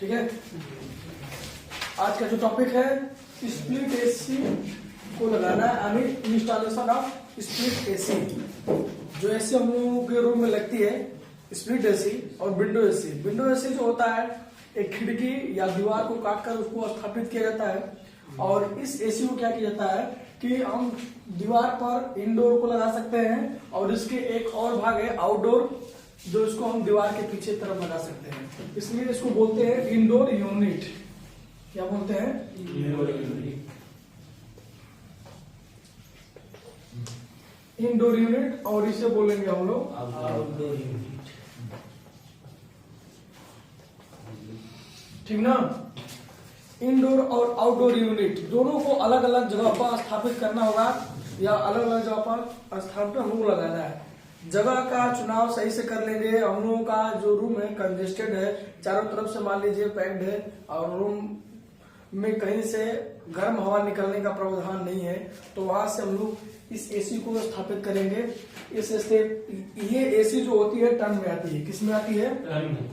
ठीक है। आज का जो टॉपिक है स्प्लिट एसी को लगाना है, I mean installation of split AC. जो एसी हम लोगों के रूम में लगती है स्प्लिट एसी और विंडो एसी। विंडो एसी जो होता है एक खिड़की या दीवार को काट कर उसको स्थापित किया जाता है, और इस एसी को क्या किया जाता है कि हम दीवार पर इंडोर को लगा सकते हैं, और इसके एक और भाग है आउटडोर, जो इसको हम दीवार के पीछे तरफ लगा सकते हैं। इसलिए इसको बोलते हैं इंडोर यूनिट। क्या बोलते हैं? इंडोर यूनिट, और इसे बोलेंगे हम लोग आउटडोर यूनिट। ठीक ना। इंडोर और आउटडोर यूनिट दोनों को अलग अलग जगह पर स्थापित करना होगा, या अलग अलग जगह पर स्थापित हम लोग लगाना है। जगह का चुनाव सही से कर लेंगे। हम लोगों का जो रूम है कंजेस्टेड है, चारों तरफ से मान लीजिए पैक्ड है, और रूम में कहीं से गर्म हवा निकलने का प्रावधान नहीं है, तो वहां से हम लोग इस एसी को स्थापित करेंगे। ये एसी जो होती है टन में आती है। किस में आती है? टन में।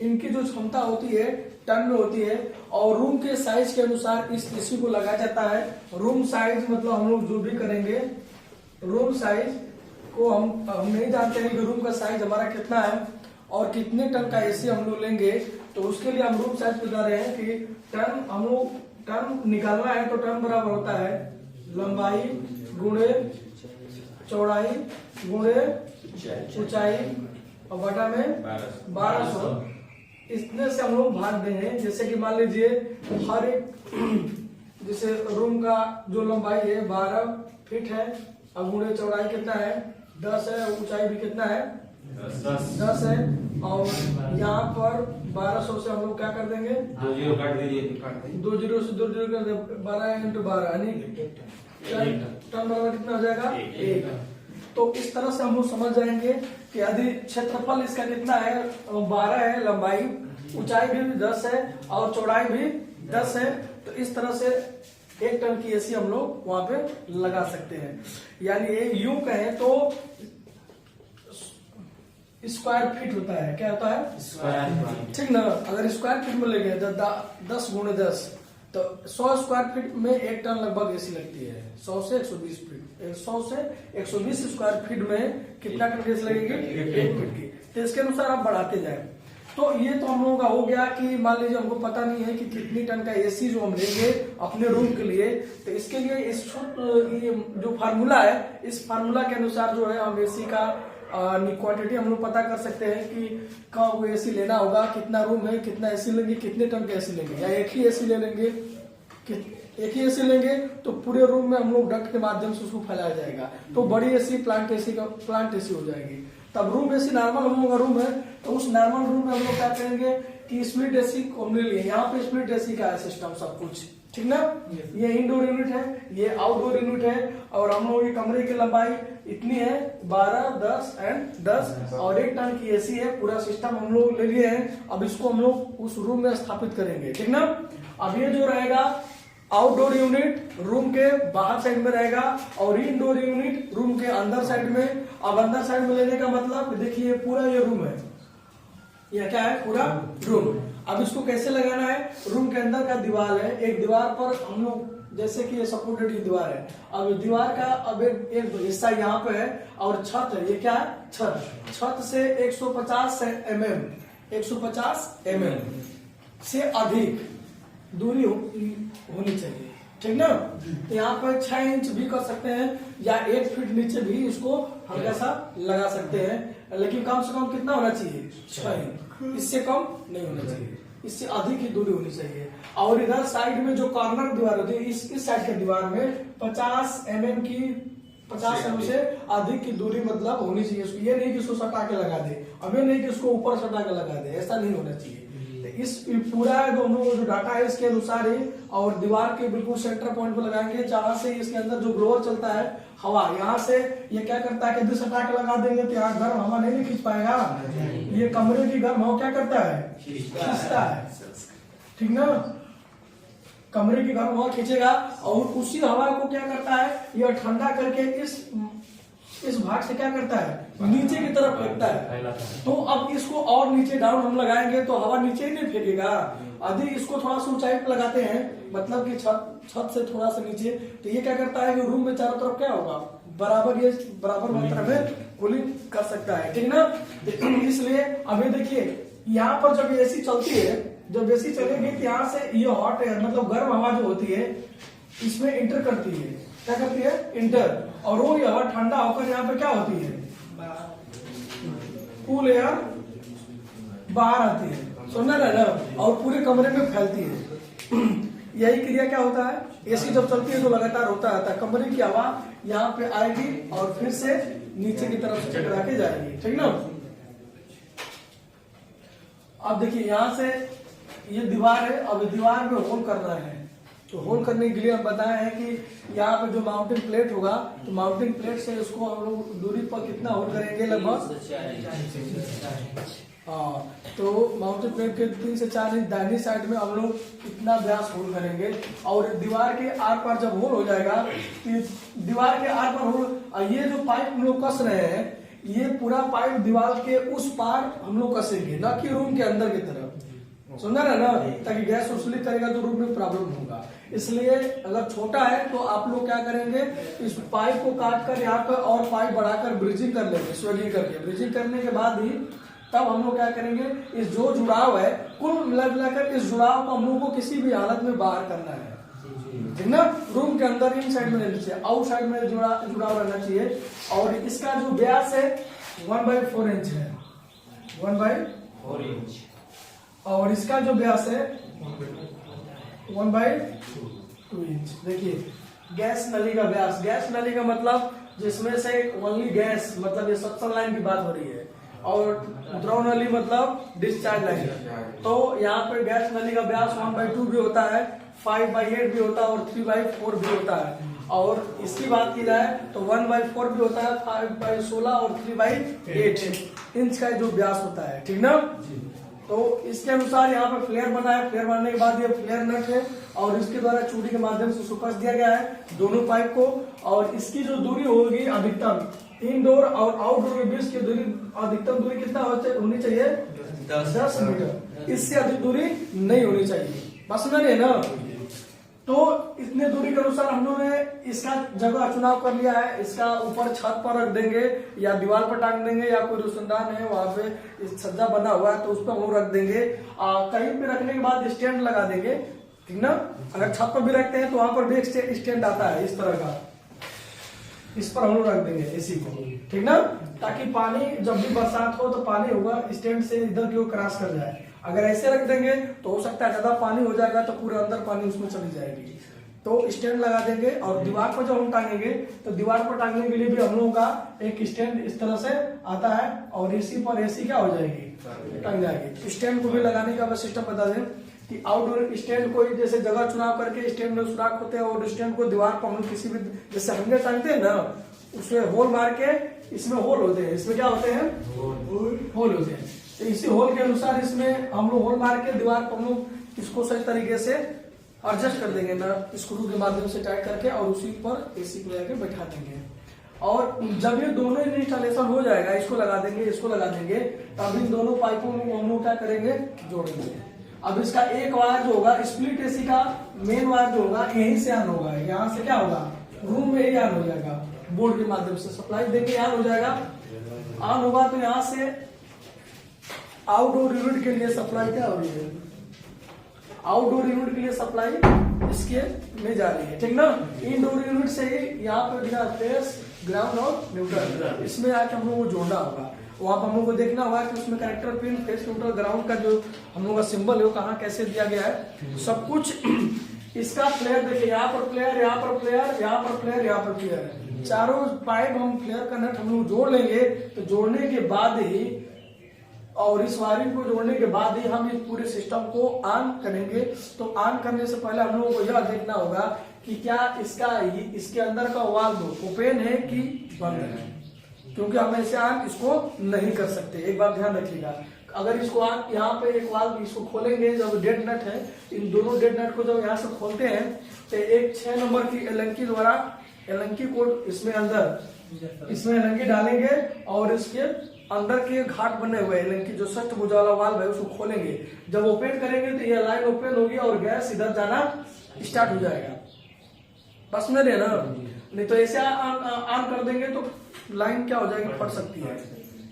इनकी जो क्षमता होती है टन में होती है, और रूम के साइज के अनुसार इस एसी को लगाया जाता है। रूम साइज मतलब हम लोग जो भी करेंगे, रूम साइज को हम नहीं जानते हैं कि रूम का साइज हमारा कितना है और कितने टन का एसी हम लोग लेंगे, तो उसके लिए हम रूम साइज बता रहे हैं कि टन, हम लोग टन निकालना है तो टन बराबर होता है लंबाई गुणे चौड़ाई गुणे ऊंचाई और बटा में 1200। इतने से हम लोग भाग देंगे। जैसे कि मान लीजिए हर एक, जैसे रूम का जो लंबाई है 12 फीट है, और गुणे चौड़ाई कितना है 10 है, ऊंचाई भी कितना है 10 है, और यहाँ पर 1200 से हम लोग क्या कर देंगे 2 जीरो काट दीजिए, 2 जीरो से 2 जीरो कर दे, 12 × 12 यानी टन बराबर कितना हो जाएगा 1। तो इस तरह से हम लोग समझ जाएंगे कि यदि क्षेत्रफल इसका कितना है 12 है, लंबाई ऊंचाई भी 10 है और चौड़ाई भी 10 है, तो इस तरह से 1 टन की एसी हम लोग वहां पे लगा सकते हैं। यानी ये यूं कहें तो स्क्वायर फीट होता है। क्या होता है? Square feet. ठीक ना। अगर स्क्वायर फीट में लेंगे 10 × 10 तो 100 स्क्वायर फीट में 1 टन लगभग एसी लगती है। 100 से 120 फीट, 100 से 120 स्क्वायर फीट में कितना टन गैस लगेगी 1 फीट की। तो इसके अनुसार आप बढ़ाते जाए। तो ये तो हम लोगों का हो गया कि मान लीजिए हमको पता नहीं है कि कितनी टन का एसी जो हम लेंगे अपने रूम के लिए, तो इसके लिए इस ये जो फार्मूला है, इस फार्मूला के अनुसार जो है हम एसी का क्वांटिटी हम लोग पता कर सकते हैं कि कहाँ वो एसी लेना होगा, कितना रूम है, कितना एसी लेंगे, कितने टन का एसी लेंगे, या एक ही एसी ले लेंगे। एक ही एसी लेंगे तो पूरे रूम में हम लोग डक्ट के माध्यम से उसको फैलाया जाएगा, तो बड़ी एसी प्लांट एसी हो जाएगी। तब रूम एसी नॉर्मल हम लोग का रूम है, तो उस नॉर्मल रूम में हम लोग क्या करेंगे कि स्प्लिट एसी को हमने लिए। यहाँ पे स्प्लिट एसी का है सिस्टम सब कुछ, ठीक ना। ये इंडोर यूनिट है, ये आउटडोर यूनिट है, और हम लोग के कमरे की लंबाई इतनी है 12, 10 एंड 10, और 1 टन की एसी है। पूरा सिस्टम हम लोग ले लिए हैं। अब इसको हम लोग उस रूम में स्थापित करेंगे, ठीक ना। अब ये जो रहेगा आउटडोर यूनिट रूम के बाहर साइड में रहेगा, और इंडोर यूनिट रूम के अंदर साइड में। अब अंदर साइड में लेने का मतलब देखिए पूरा ये रूम है, यह क्या है पूरा रूम। अब इसको कैसे लगाना है? रूम के अंदर का दीवार है, एक दीवार पर हम लोग जैसे कि ये सपोर्टेड की दीवार है। अब दीवार का अब एक हिस्सा यहाँ पे है, और छत है, ये क्या है छत से 150 mm से अधिक दूरी होनी चाहिए, ठीक ना। यहाँ पर 6 इंच भी कर सकते हैं, या 1 फीट नीचे भी इसको हल्का सा लगा सकते हैं, लेकिन कम से कम कितना होना चाहिए 6 इंच, इससे कम नहीं होना चाहिए, इससे अधिक ही दूरी होनी चाहिए। और इधर साइड में जो कॉर्नर दीवार होती है, इस साइड के दीवार में 50 mm से अधिक की दूरी मतलब होनी चाहिए। ये नहीं कि इसको सटा के लगा दे, अब ये नहीं कि इसको ऊपर सटा के लगा दे, ऐसा नहीं होना चाहिए। इस पूरा दोनों जो डाटा है इसके अनुसार ही, और दीवार के बिल्कुल सेंटर पॉइंट पर लगाएंगे, जहां से इसके अंदर जो ब्लोअर चलता है हवा, यहाँ से ये क्या करता है कि यदि सटा के लगा देंगे तो यहाँ गर्म हवा नहीं खींच पाएगा। ये कमरे की गर्म हवा क्या करता है खींचता है, ठीक ना। कमरे की गर्म हवा खींचेगा, और उसी हवा को क्या करता है यह ठंडा करके इस इस भाग से क्या करता है, नीचे की तरफ फेंकता है। फैलाता है। तो अब इसको और नीचे डाउन हम लगाएंगे तो हवा नीचे ही नहीं फेंकेगा। यदि इसको थोड़ा सा ऊंचाई पर लगाते हैं, मतलब कि छत से थोड़ा सा नीचे, तो ये क्या करता है कि रूम में चारों तरफ क्या होगा, बराबर मात्रा में कूलिंग कर सकता है, ठीक ना। इसलिए अभी देखिए यहाँ पर जब एसी चलती है, जब एसी चलेगी तो यहाँ से ये हॉट एयर मतलब गर्म हवा जो होती है इसमें इंटर करती है, क्या करती है, इंटर, और वो हवा ठंडा होकर यहाँ पे क्या होती है, कूल एयर बाहर आती है, सुनना है ना, और पूरे कमरे में फैलती है। यही क्रिया क्या होता है, एसी जब चलती है तो लगातार होता है, कमरे की हवा यहाँ पे आएगी और फिर से नीचे की तरफ से टकरा के जाएगी, ठीक ना। अब देखिए यहाँ से ये दीवार है, अब दीवार में होल करना है, तो होल करने के लिए हम बताए हैं कि यहाँ पे जो माउंटिंग प्लेट होगा, तो माउंटिंग प्लेट से इसको हम लोग दूरी पर कितना होल करेंगे, लगभग हाँ, तो माउंटिंग प्लेट के 3 से 4 इंच दाहिनी साइड में हम लोग कितना व्यास होल करेंगे, और दीवार के आर पार जब होल हो जाएगा, तो दीवार के आर पार होल, ये जो पाइप हम लोग कस रहे हैं, ये पूरा पाइप दीवार के उस पार हम लोग कसेंगे, ना कि रूम के अंदर की तरफ, सुना रहे ना, ताकि गैस उसलिए करेगा तो रूम में प्रॉब्लम होगा। इसलिए अगर छोटा है तो आप लोग क्या करेंगे, इस पाइप को काट कर यहाँ पे और पाइप बढ़ाकर ब्रिजिंग कर लेंगे, स्वेलिंग करके, ब्रिजिंग करने के बाद ही तब हम लोग क्या करेंगे, इस जो जुड़ाव है कुल मिलाकर इस जुड़ाव को हम लोग को किसी भी हालत में बाहर करना है, ठीक ना। रूम के अंदर इन साइड में रहना चाहिए, आउट साइड में जुड़ाव रहना चाहिए। और इसका जो व्यास है 1/4 इंच है, 1/4 इंच, और इसका जो व्यास है 1/2 इंच। देखिए गैस नली का व्यास, गैस नली का मतलब जिसमें से ओनली गैस, मतलब ये सक्शन लाइन की बात हो रही है, और द्रव नली मतलब डिस्चार्ज लाइन। तो यहाँ पे गैस नली का व्यास 1/2 भी होता है, 5/8 भी होता है और 3/4 भी होता है। और इसकी बात की जाए तो 1/4 भी होता है, 5/16 और 3/8 इंच का जो व्यास होता है, ठीक ना। तो इसके अनुसार यहाँ पे फ्लेयर बना है, फ्लेयर बनने के बाद ये फ्लेयर नट है, और इसके द्वारा चूड़ी के माध्यम से सुकस दिया गया है दोनों पाइप को। और इसकी जो दूरी होगी अधिकतम, इनडोर और आउटडोर के बीच की दूरी, अधिकतम दूरी कितना होनी चाहिए, 10 मीटर, इससे अधिक दूरी नहीं होनी चाहिए, बस समझ रहे ना। तो इतने दूरी के अनुसार हम लोगों ने इसका जगह चुनाव कर लिया है, इसका ऊपर छत पर रख देंगे या दीवार पर टांग देंगे, या कोई रोशनदान है वहां पे छज्जा बना हुआ है तो उस पर हम लोग रख देंगे। कहीं पे रखने के बाद स्टैंड लगा देंगे, ठीक ना। अगर छत पर भी रखते हैं तो वहां पर भी स्टैंड आता है इस तरह का, इस पर हम लोग रख देंगे एसी को, ठीक ना, ताकि पानी जब भी बरसात हो तो पानी होगा स्टैंड से इधर की ओर क्रॉस कर जाए। अगर ऐसे रख देंगे तो हो सकता है ज्यादा पानी हो जाएगा तो पूरे अंदर पानी उसमें चली जाएगी। तो स्टैंड लगा देंगे, और दीवार पर जब हम टांगेंगे तो दीवार पर टांगने के लिए भी हम लोगों का एक स्टैंड इस तरह से आता है, और एसी पर एसी क्या हो जाएगी, टंग जाएगी। स्टैंड को भी लगाने का सिस्टम बता दें कि आउटडोर स्टैंड कोई जैसे जगह चुनाव करके स्टैंड में सुराख होते हैं, और स्टैंड को दीवार पर हम लोग किसी भी जैसे हमने टांगते हैं ना, उसमें होल मार के, इसमें होल होते हैं, इसमें क्या होते हैं, होल होते हैं। तो इसी होल के अनुसार इसमें हम लोग होल मार के दीवार पर हम लोग इसको सही तरीके से एडजस्ट कर देंगे ना, स्क्रू के माध्यम से टाइट करके, और उसी पर एसी को लेकर बैठा देंगे। और जब ये दोनों इंस्टॉलेशन हो जाएगा, इसको लगा देंगे, इसको लगा देंगे, तब इन दोनों पाइपों में हम लोग क्या करेंगे, जोड़ेंगे। अब इसका एक वायर जो होगा, स्प्लिट एसी का मेन वायर जो होगा यहीं से ऑन होगा, यहाँ से क्या होगा, रूम में ही ऑन हो जाएगा, बोर्ड के माध्यम से सप्लाई देंगे, ऑन हो जाएगा। ऑन होगा तो यहाँ से आउटडोर यूनिट के लिए सप्लाई क्या हो रही है, आउटडोर यूनिट के लिए सप्लाई इसके में जा रही है, ठीक ना। इनडोर यूनिट से ही यहाँ पे दिया फेस, ग्राउंड और न्यूट्रल, इसमें आके हम लोग को जोड़ना होगा। वहां पर हम लोग को देखना होगा कि उसमें character pin, face, neutral, ground का जो हम लोग का सिंबल है वो कहाँ कैसे दिया गया है, सब कुछ। इसका फ्लेयर देखिए, यहाँ पर फ्लेयर, यहाँ पर फ्लेयर, यहाँ पर फ्लेयर, यहाँ पर फ्लेयर, चारों पाइप हम फ्लेयर का नट हम लोग जोड़ लेंगे। तो जोड़ने के बाद ही, और इस वायरिंग को जोड़ने के बाद ही हम इस पूरे सिस्टम को ऑन करेंगे। तो ऑन करने से पहले हम लोगों को यह देखना होगा कि क्या इसके अंदर का वाल्व ओपन है कि बंद है, क्योंकि हम ऐसे ऑन इसको नहीं कर सकते। एक बात ध्यान रखिएगा, अगर इसको ऑन, यहाँ पे एक वाल्व इसको खोलेंगे, जब डेड नट है, इन दोनों डेड नट को जब यहाँ से खोलते हैं तो एक 6 नंबर की एलंकी द्वारा, एलंकी कोड इसमें अंदर इसमें एलंगी डालेंगे और इसके अंदर के घाट बने हुए एलंगी जो षष्ठभुजा वाला वाल्व है उसको खोलेंगे। जब ओपन करेंगे तो ये लाइन ओपन होगी और गैस इधर जाना स्टार्ट हो जाएगा। बस में रहे ना, नहीं तो ऐसे ऑन कर देंगे तो लाइन क्या हो जाएगी, फट सकती है।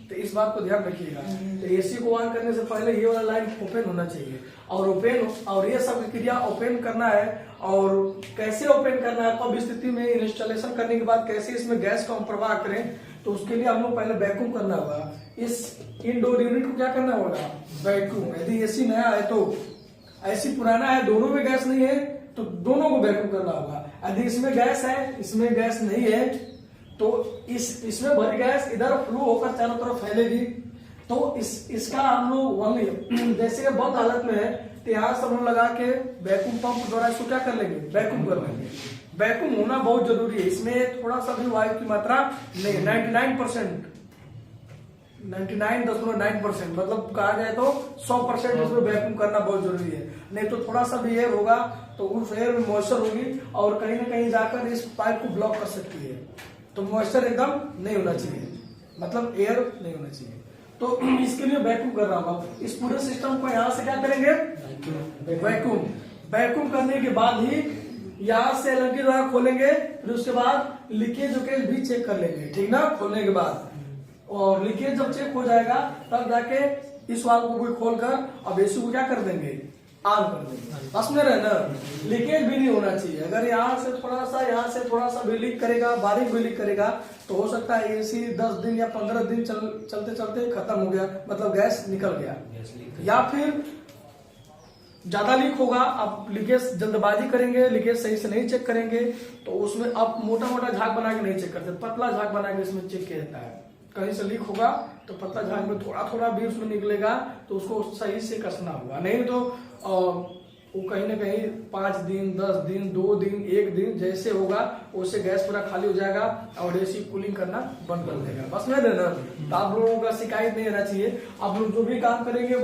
तो इस बात को ध्यान रखिएगा। तो एसी को ऑन करने से पहले ये वाला लाइन ओपन होना चाहिए और ओपन, और ये सब क्रिया ओपन करना है। और कैसे ओपन करना है, कब स्थिति में इंस्टॉलेशन करने के बाद कैसे इसमें गैस का हम प्रवाह करें, तो उसके लिए हम लोग पहले वैक्यूम करना होगा। इस इनडोर यूनिट को क्या करना होगा, वैक्यूम। यदि एसी नया है तो, ऐसी पुराना है, दोनों में गैस नहीं है तो दोनों को वैक्यूम करना होगा। यदि इसमें गैस है, इसमें गैस नहीं है, तो इसमें भरी गैस इधर फ्लो होकर चारों तरफ फैलेगी। तो इसका हम लोग जैसे बंद हालत में है तो यहाँ से हम लगा के वैक्यूम पंप द्वारा इसको क्या कर लेंगे, वैक्यूम कर लेंगे। वैक्यूम होना बहुत जरूरी है। इसमें थोड़ा सा भी वायु की मात्रा नहीं, 99%, 99.9% मतलब कहा जाए तो 100% इसमें वैक्यूम करना बहुत जरूरी है। नहीं तो थोड़ा सा भी एयर होगा तो उस एयर में मॉइस्चर होगी और कहीं ना कहीं जाकर इस पाइप को ब्लॉक कर सकती है। तो मॉइस्चर एकदम नहीं होना चाहिए, मतलब एयर नहीं होना चाहिए। तो इसके लिए वैक्यूम कर रहा हूं। इस पूरे सिस्टम को यहाँ से क्या करेंगे, वैक्यूम। वैक्यूम करने के बाद ही यहाँ से एलंगी द्वारा खोलेंगे, फिर उसके बाद लीकेज भी चेक कर लेंगे, ठीक ना। खोलने के बाद और लीकेज जब चेक हो जाएगा तब जाके इस वाल्व को भी खोलकर अब एसी को क्या कर देंगे, ऑन कर देंगे। बस में रहना, लीकेज भी नहीं होना चाहिए। अगर यहाँ से थोड़ा सा भी लीक करेगा, बारीक भी लीक करेगा तो हो सकता है एसी 10 दिन या 15 दिन चलते चलते खत्म हो गया, मतलब गैस निकल गया। या फिर ज्यादा लीक होगा, आप लीकेज जल्दबाजी करेंगे, लीकेज सही से नहीं चेक करेंगे तो उसमें आप मोटा मोटा झाग बना के नहीं चेक करते, पतला झाग बना के इसमें चेक किया जाता है। कहीं से लीक होगा तो पतला झाग में थोड़ा थोड़ा भी उसमें निकलेगा तो उसको सही से कसना होगा। नहीं तो वो कहीं ना कहीं 5 दिन, 10 दिन, 2 दिन, 1 दिन जैसे होगा उससे गैस पूरा खाली हो जाएगा और एसी कूलिंग करना बंद कर देगा। बस में रहना, तो आप लोगों का शिकायत नहीं रहना चाहिए। आप लोग जो भी काम करेंगे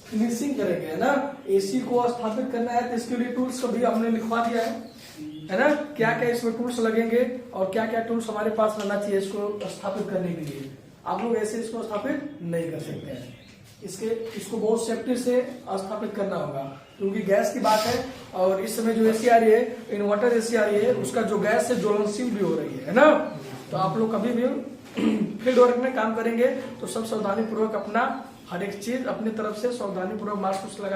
फिनिशिंग करेंगे, है ना। एसी को स्थापित करना है तो इसके लिए टूल्स को भी हमने लिखवा दिया है ना। क्या क्या इसमें टूल्स लगेंगे और क्या क्या टूल्स हमारे पास रहना चाहिए इसको स्थापित करने के लिए। आप लोग ऐसे इसको स्थापित नहीं कर सकते हैं। इसको बहुत सेफ्टी से स्थापित करना होगा क्योंकि गैस की बात है। और इस समय जो एसी आ रही है, इन्वर्टर एसी आ रही है, उसका जो गैस है ज्वलनशील भी हो रही है ना। तो आप लोग कभी भी फील्ड वर्क में काम करेंगे तो सब सावधानी पूर्वक अपना हर एक चीज अपनी तरफ से सावधानी पूर्वक मास्क लगा